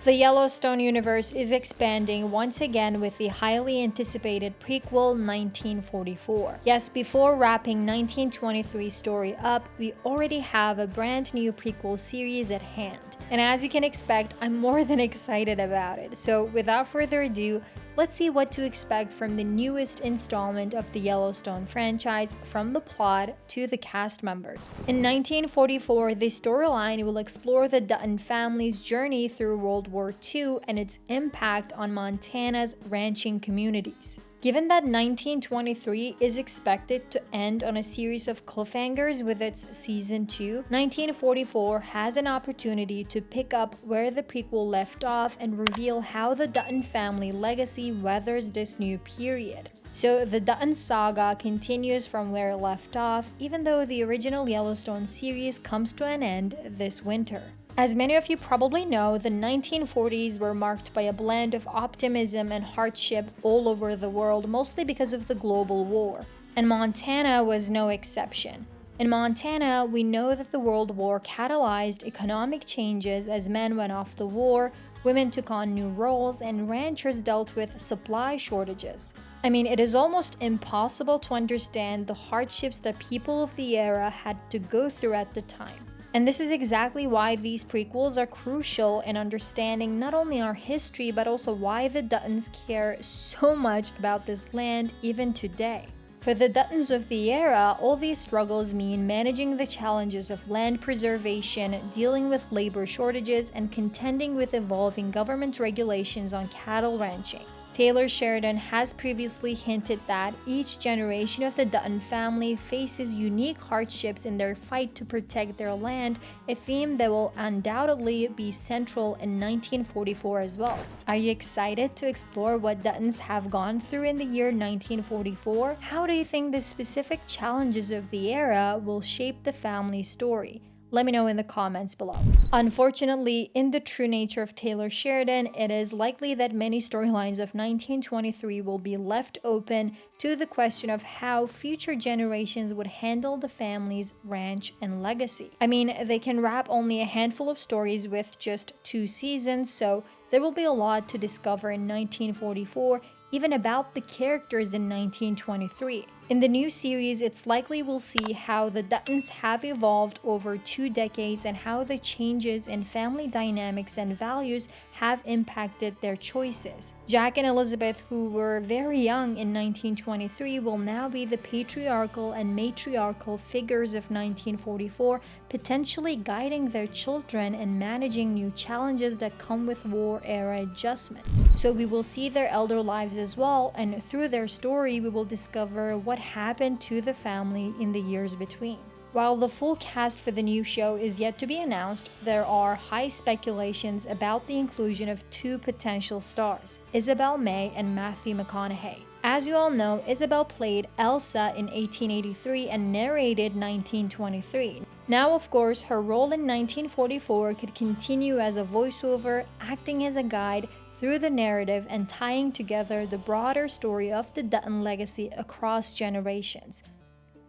The Yellowstone universe is expanding once again with the highly anticipated prequel 1944. Yes, before wrapping 1923's story up, we already have a brand new prequel series at hand. And as you can expect, I'm more than excited about it. So without further ado, let's see what to expect from the newest installment of the Yellowstone franchise, from the plot to the cast members. In 1944, the storyline will explore the Dutton family's journey through World War II and its impact on Montana's ranching communities. Given that 1923 is expected to end on a series of cliffhangers with its season 2, 1944 has an opportunity to pick up where the prequel left off and reveal how the Dutton family legacy weathers this new period. So the Dutton saga continues from where it left off, even though the original Yellowstone series comes to an end this winter. As many of you probably know, the 1940s were marked by a blend of optimism and hardship all over the world, mostly because of the global war. And Montana was no exception. In Montana, we know that the World War catalyzed economic changes as men went off to war, women took on new roles, and ranchers dealt with supply shortages. I mean, it is almost impossible to understand the hardships that people of the era had to go through at the time. And this is exactly why these prequels are crucial in understanding not only our history, but also why the Duttons care so much about this land even today. For the Duttons of the era, all these struggles mean managing the challenges of land preservation, dealing with labor shortages, and contending with evolving government regulations on cattle ranching. Taylor Sheridan has previously hinted that each generation of the Dutton family faces unique hardships in their fight to protect their land, a theme that will undoubtedly be central in 1944 as well. Are you excited to explore what Duttons have gone through in the year 1944? How do you think the specific challenges of the era will shape the family's story? Let me know in the comments below. Unfortunately, in the true nature of Taylor Sheridan, it is likely that many storylines of 1923 will be left open to the question of how future generations would handle the family's ranch and legacy. I mean, they can wrap only a handful of stories with just 2 seasons, so there will be a lot to discover in 1944, even about the characters in 1923. In the new series, it's likely we'll see how the Duttons have evolved over 2 decades and how the changes in family dynamics and values have impacted their choices. Jack and Elizabeth, who were very young in 1923, will now be the patriarchal and matriarchal figures of 1944, potentially guiding their children and managing new challenges that come with war-era adjustments. So we will see their elder lives as well, and through their story, we will discover what happened to the family in the years between. While the full cast for the new show is yet to be announced, there are high speculations about the inclusion of 2 potential stars, Isabel May and Matthew McConaughey. As you all know, Isabel played Elsa in 1883 and narrated 1923. Now, of course, her role in 1944 could continue as a voiceover, acting as a guide through the narrative and tying together the broader story of the Dutton legacy across generations.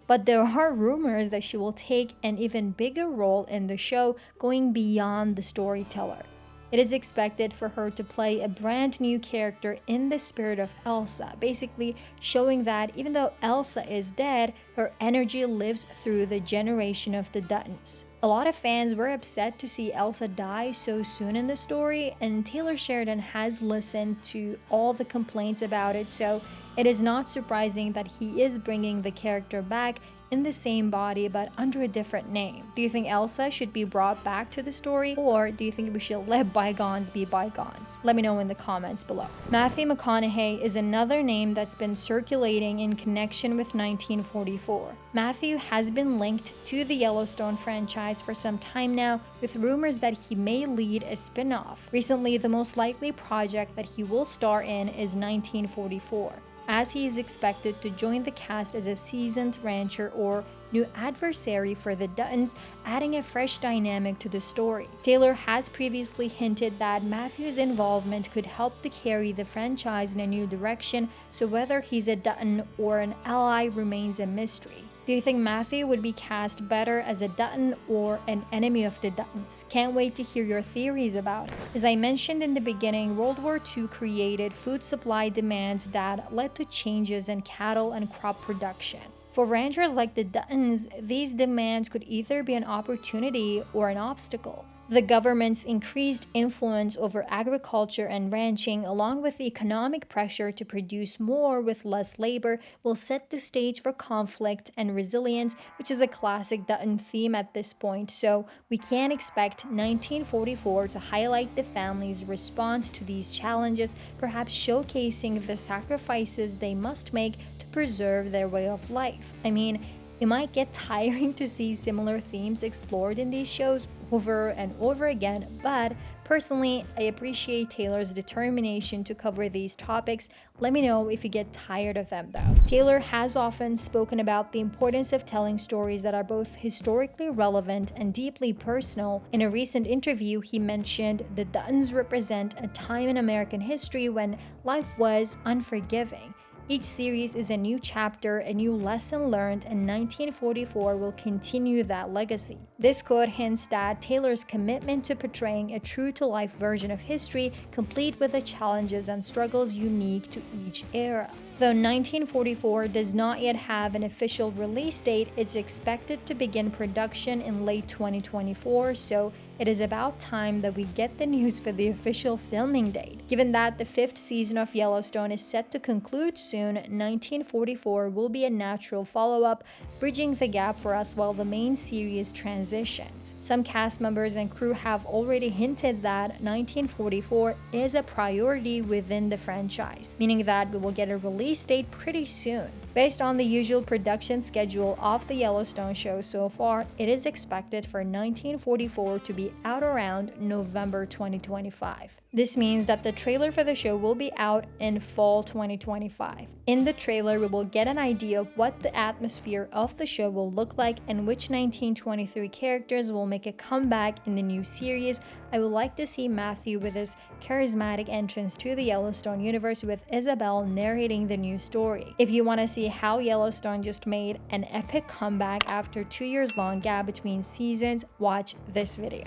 But there are rumors that she will take an even bigger role in the show, going beyond the storyteller. It is expected for her to play a brand new character in the spirit of Elsa, basically showing that even though Elsa is dead, her energy lives through the generation of the Duttons. A lot of fans were upset to see Elsa die so soon in the story, and Taylor Sheridan has listened to all the complaints about it, so it is not surprising that he is bringing the character back in the same body but under a different name. Do you think Elsa should be brought back to the story, or do you think we should let bygones be bygones? Let me know in the comments below. Matthew McConaughey is another name that's been circulating in connection with 1944. Matthew has been linked to the Yellowstone franchise for some time now, with rumors that he may lead a spin-off. Recently, the most likely project that he will star in is 1944, as he is expected to join the cast as a seasoned rancher or new adversary for the Duttons, adding a fresh dynamic to the story. Taylor has previously hinted that Matthew's involvement could help to carry the franchise in a new direction, so whether he's a Dutton or an ally remains a mystery. Do you think Matthew would be cast better as a Dutton or an enemy of the Duttons? Can't wait to hear your theories about it. As I mentioned in the beginning, World War II created food supply demands that led to changes in cattle and crop production. For ranchers like the Duttons, these demands could either be an opportunity or an obstacle. The government's increased influence over agriculture and ranching, along with the economic pressure to produce more with less labor, will set the stage for conflict and resilience, which is a classic Dutton theme at this point, so we can expect 1944 to highlight the family's response to these challenges, perhaps showcasing the sacrifices they must make to preserve their way of life. I mean, it might get tiring to see similar themes explored in these shows over and over again, but personally, I appreciate Taylor's determination to cover these topics. Let me know if you get tired of them though. Taylor has often spoken about the importance of telling stories that are both historically relevant and deeply personal. In a recent interview, he mentioned the Duttons represent a time in American history when life was unforgiving. Each series is a new chapter, a new lesson learned, and 1944 will continue that legacy. This quote hints that Taylor's commitment to portraying a true-to-life version of history, complete with the challenges and struggles unique to each era. Though 1944 does not yet have an official release date, it's expected to begin production in late 2024, so it is about time that we get the news for the official filming date. Given that the 5th season of Yellowstone is set to conclude soon, 1944 will be a natural follow-up, bridging the gap for us while the main series transitions. Some cast members and crew have already hinted that 1944 is a priority within the franchise, meaning that we will get a release date pretty soon. Based on the usual production schedule of the Yellowstone show so far, it is expected for 1944 to be out around November 2025. This means that the trailer for the show will be out in fall 2025. In the trailer, we will get an idea of what the atmosphere of the show will look like and which 1923 characters will make a comeback in the new series. I would like to see Matthew with his charismatic entrance to the Yellowstone universe, with Isabel narrating the new story. If you want to see how Yellowstone just made an epic comeback after 2 years long gap between seasons, watch this video.